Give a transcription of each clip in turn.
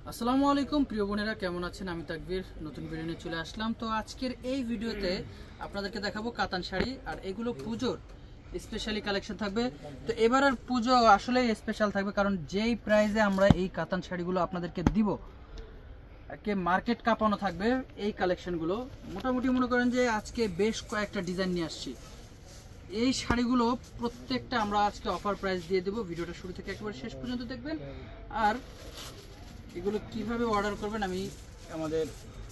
আসসালামু আলাইকুম প্রিয় বোনেরা, কেমন আছেন? আমি তাকবীর নতুন ভিডিও নিয়ে চলে আসলাম। তো আজকের এই ভিডিওতে আপনাদেরকে দেখাবো কাতান শাড়ি, আর এগুলো পুজোর স্পেশালি কালেকশন থাকবে। তো এবারের পুজো আসলে স্পেশাল থাকবে, কারণ যেই প্রাইসে আমরা এই কাতান শাড়িগুলো আপনাদেরকে দিব, একে মার্কেট কাঁপানো থাকবে এই কালেকশনগুলো। মোটামুটি মনে করেন যে আজকে বেশ কয়েকটা ডিজাইন নিয়ে আসছি। এই শাড়িগুলো প্রত্যেকটা আমরা আজকে অফার প্রাইস দিয়ে দেবো। ভিডিওটা শুরু থেকে একেবারে শেষ পর্যন্ত দেখবেন। আর এগুলো কিভাবে অর্ডার করবেন আমি আমাদের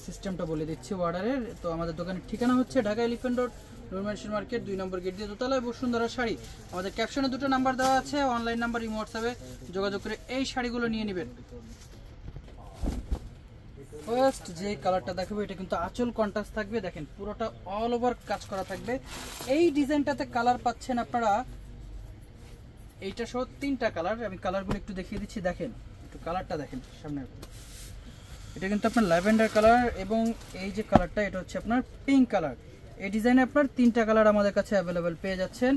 সিস্টেমটা বলে দিচ্ছি অর্ডারের। তো আমাদের দোকানের ঠিকানা হচ্ছে ঢাকা এলিফ্যান্ট রোড, নূর মেনশন মার্কেট, 2 নম্বর গেট দিয়ে দোতলায়, বসুন্ধরা শাড়ি। আমাদের ক্যাপশনে দুটো নাম্বার দেওয়া আছে, অনলাইন নাম্বার, ইমো হোয়াটসঅ্যাপে যোগাযোগ করে এই শাড়িগুলো নিয়ে নেবেন। ফার্স্ট যে কালারটা দেখাবো, এটা কিন্তু আঁচল কন্ট্রাস্ট থাকবে। দেখেন পুরোটা অল ওভার কাজ করা থাকবে। এই ডিজাইনটাতে কালার পাচ্ছেন আপনারা, এইটা সহ 3টা কালার। আমি কালারগুলো একটু দেখিয়ে দিচ্ছি, দেখেন একটু কালারটা দেখেন সামনে। এটা কিন্তু আপনার ল্যাভেন্ডার কালার, এবং এই যে কালারটা এটা হচ্ছে আপনার পিঙ্ক কালার। এই ডিজাইনে আপনার 3টা কালার আমাদের কাছে অ্যাভেলেবেল পেয়ে যাচ্ছেন।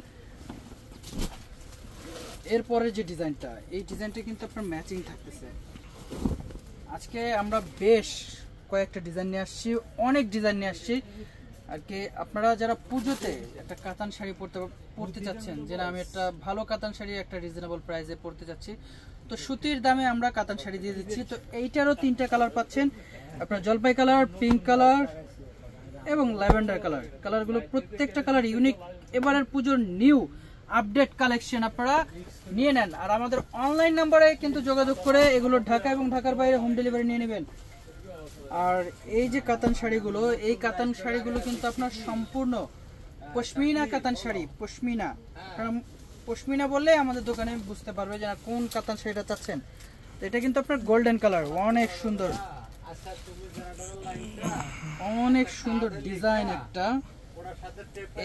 এরপরে যে ডিজাইনটা, এই ডিজাইনটা কিন্তু আপনার ম্যাচিং থাকতেছে। আজকে আমরা বেশ কয়েকটা ডিজাইন নিয়ে আসছি, অনেক ডিজাইন নিয়ে আসছি আর কি। আপনারা যারা পুজোতে একটা কাতান শাড়ি পরতে চাচ্ছেন, যে আমি একটা ভালো কাতান শাড়ি একটা রিজনেবল প্রাইসে পরতে চাচ্ছি, তো সুতির দামে আমরা কাতান শাড়ি দিয়ে দিচ্ছি। তো এইটারও 3টা কালার পাচ্ছেন আপনার, জলপাই কালার, পিঙ্ক কালার এবং ল্যাভেন্ডার কালার। কালারগুলো প্রত্যেকটা কালার ইউনিক, এবারের পুজোর নিউ আপডেট কালেকশন আপনারা নিয়ে নেন। আর আমাদের অনলাইন নাম্বারে কিন্তু যোগাযোগ করে এগুলো ঢাকা এবং ঢাকার বাইরে হোম ডেলিভারি নিয়ে নেবেন। আর এই যে কাতান শাড়িগুলো, এই কাতান শাড়িগুলো কিন্তু আপনার সম্পূর্ণ পশমিনা কাতান শাড়ি। পশমিনা, কারণ পশমিনা বললে আমাদের দোকানে বুঝতে পারবে যে কোন কাতান শাড়িটা চাচ্ছেন। তো এটা কিন্তু আপনার গোল্ডেন কালার, অনেক সুন্দর, অনেক সুন্দর ডিজাইন একটা।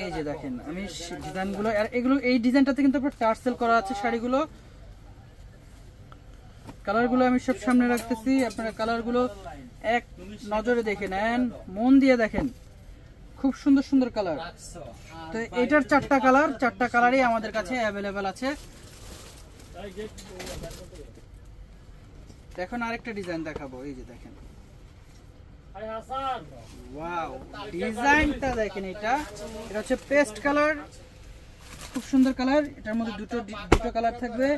এই যে দেখেন আমি ডিজাইনগুলো, আর এগুলো এই ডিজাইনটাতে কিন্তু আপনার টার্সেল করা আছে শাড়িগুলো। কালারগুলো আমি সব সামনে রাখতেছি, আপনারা কালারগুলো এক নজরে দেখে নেন, মন দিয়ে দেখেন, খুব সুন্দর সুন্দর কালার। তো এটার 4টা কালার, 4টা কালারই আমাদের কাছে অ্যাভেলেবেল আছে। এখন আরেকটা ডিজাইন দেখাবো, এই যে দেখেন, ওয়াও ডিজাইনটা দেখেন। এটা হচ্ছে পেস্ট কালার, খুব সুন্দর কালার। এটার মধ্যে দুটো কালার থাকবে,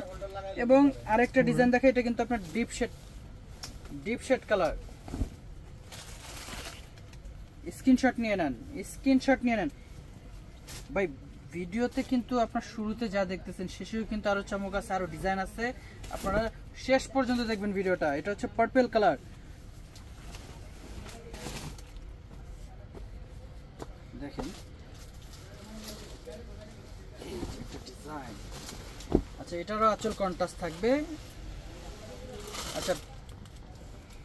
এবং আরেকটা ডিজাইন দেখে, এটা কিন্তু আপনার ডিপ শেড কালার। স্ক্রিনশট নিয়ে নেন, স্ক্রিনশট নিয়ে নেন ভাই। ভিডিওতে কিন্তু আপনার শুরুতে যা দেখতেছেন শেষেও কিন্তু আরো চমক আছে, আরো ডিজাইন আছে। আপনারা শেষ পর্যন্ত দেখবেন ভিডিওটা। এটা হচ্ছে পার্পল কালার, দেখেন ডিজাইন। আচ্ছা, এটারও আঁচল কন্ট্রাস্ট থাকবে। আচ্ছা,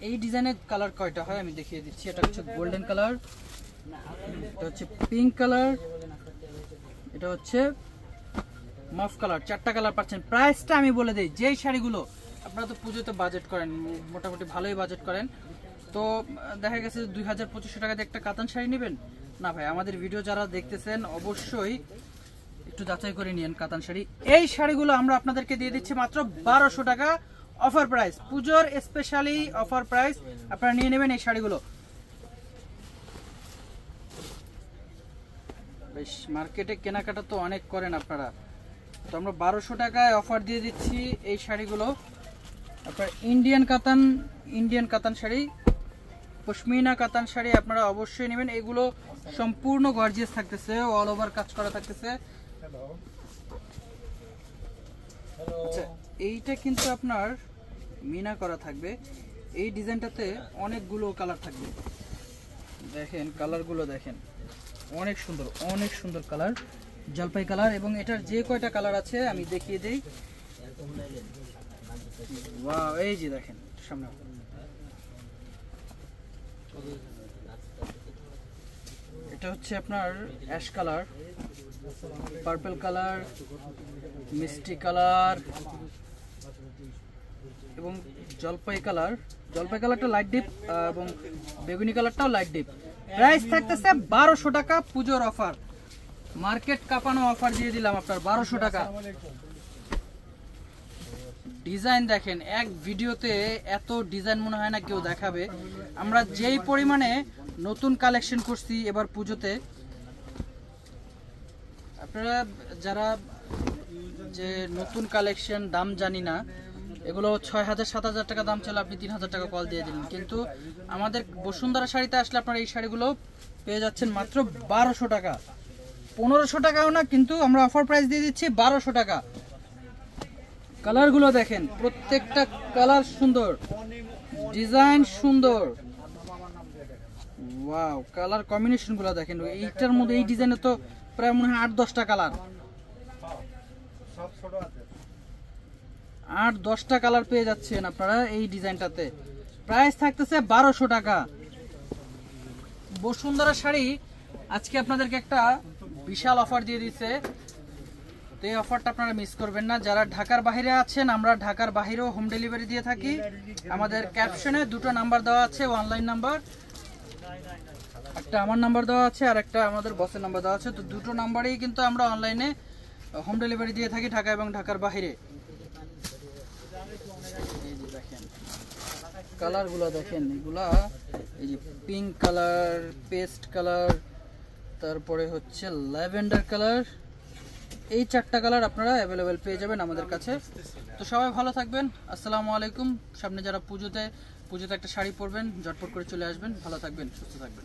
এই ডিজাইনের কালার কয়টা হয় আমি দেখিয়ে দিচ্ছি। এটা হচ্ছে গোল্ডেন কালার, এটা হচ্ছে পিঙ্ক কালার, এটা হচ্ছে মফ কালার। 4টা কালার পাচ্ছেন। প্রাইসটা আমি বলে দিই, যেই শাড়িগুলো আপনারা তো পুজোতে বাজেট করেন, মোটামুটি ভালোই বাজেট করেন, তো দেখা গেছে 2000-2500 টাকাতে একটা কাতান শাড়ি নেবেন না ভাই। আমাদের ভিডিও যারা দেখতেছেন অবশ্যই একটু যাচাই করে নিন কাতান শাড়ি। এই শাড়িগুলো আমরা আপনাদেরকে দিয়ে দিচ্ছি মাত্র 1200 টাকা অফার প্রাইস, পুজোর স্পেশালি অফার প্রাইস। আপনারা নিয়ে নেবেন এই শাড়িগুলো। বেশ মার্কেটে কেনাকাটা তো অনেক করেন আপনারা, তো আমরা 1200 টাকায় অফার দিয়ে দিচ্ছি এই শাড়িগুলো। আপনার ইন্ডিয়ান কাতান শাড়ি, পশমিনা কাতান শাড়ি আপনারা অবশ্যই নেবেন। এগুলো সম্পূর্ণ গর্জিয়াস থাকতেছে, অল ওভার কাজ করা থাকতেছে। আচ্ছা, এইটা কিন্তু আপনার মিনা করা থাকবে। এই ডিজাইনটাতে অনেকগুলো কালার থাকবে, দেখেন কালারগুলো দেখেন, অনেক সুন্দর, অনেক সুন্দর কালার, জলপাই কালার। এবং এটার যে কয়টা কালার আছে আমি দেখিয়ে দিই। ওয়াও, এই যে দেখেন সামনে, এটা হচ্ছে আপনার অ্যাশ কালার, পার্পল কালার, মিষ্টি কালার এবং জলপাই কালার। জলপাই কালারটা লাইট ডিপ এবং বেগুনি কালারটাও লাইট ডিপ। প্রাইস থাকতেছে 1200 টাকা, পুজোর অফার, মার্কেট কাঁপানো অফার দিয়ে দিলাম আপনার 1200 টাকা। ডিজাইন দেখেন, এক ভিডিওতে এত ডিজাইন মনে হয় না কেউ দেখাবে। আমরা যেই পরিমাণে নতুন কালেকশন করছি এবার পুজোতে, আপনারা যারা যে নতুন কালেকশন দাম জানি না, এগুলো 6,000-7,000 টাকা দাম ছিল, আপনি 3,000 টাকা কল দিয়ে দিলেন। কিন্তু আমাদের বসুন্ধরা শাড়িতে আসলে আপনারা এই শাড়িগুলো পেয়ে যাচ্ছেন মাত্র 1200 টাকা, 1500 টাকাও না, কিন্তু আমরা অফার প্রাইস দিয়ে দিচ্ছি 1200 টাকা। কালারগুলো দেখেন, প্রত্যেকটা কালার সুন্দর, ডিজাইন সুন্দর। ওয়াও, কালার কম্বিনেশনগুলো দেখেন, এইটার মধ্যে এই ডিজাইনে তো প্রায় মনে হয় 8-10টা কালার, 8-10টা কালার পেয়ে যাচ্ছেন আপনারা এই ডিজাইনটাতে। প্রাইস থাকতেছে 1200 টাকা। বসুন্ধরা শাড়ি আজকে আপনাদেরকে একটা বিশাল অফার দিয়ে দিচ্ছে, তো এই অফারটা আপনারা মিস করবেন না। যারা ঢাকার বাইরে আছেন, আমরা ঢাকার বাইরেও হোম ডেলিভারি দিয়ে থাকি। আমাদের ক্যাপশনে দুটো নাম্বার দেওয়া আছে, অনলাইন নাম্বার, একটা আমার নাম্বার দেওয়া আছে আর একটা আমাদের বসের নাম্বার দেওয়া আছে। তো দুটো নাম্বারেই কিন্তু আমরা অনলাইনে হোম ডেলিভারি দিয়ে থাকি ঢাকা এবং ঢাকার বাইরে। এই যে দেখেন কালারগুলো দেখেন, এগুলা এই যে পিঙ্ক কালার, পেস্ট কালার, তারপরে হচ্ছে ল্যাভেন্ডার কালার, এই 4টা কালার আপনারা অ্যাভেলেবেল পেয়ে যাবেন আমাদের কাছে। তো সবাই ভালো থাকবেন, আসসালামু আলাইকুম। সামনে যারা পুজোতে একটা শাড়ি পরবেন, ঝটপট করে চলে আসবেন। ভালো থাকবেন, সুস্থ থাকবেন।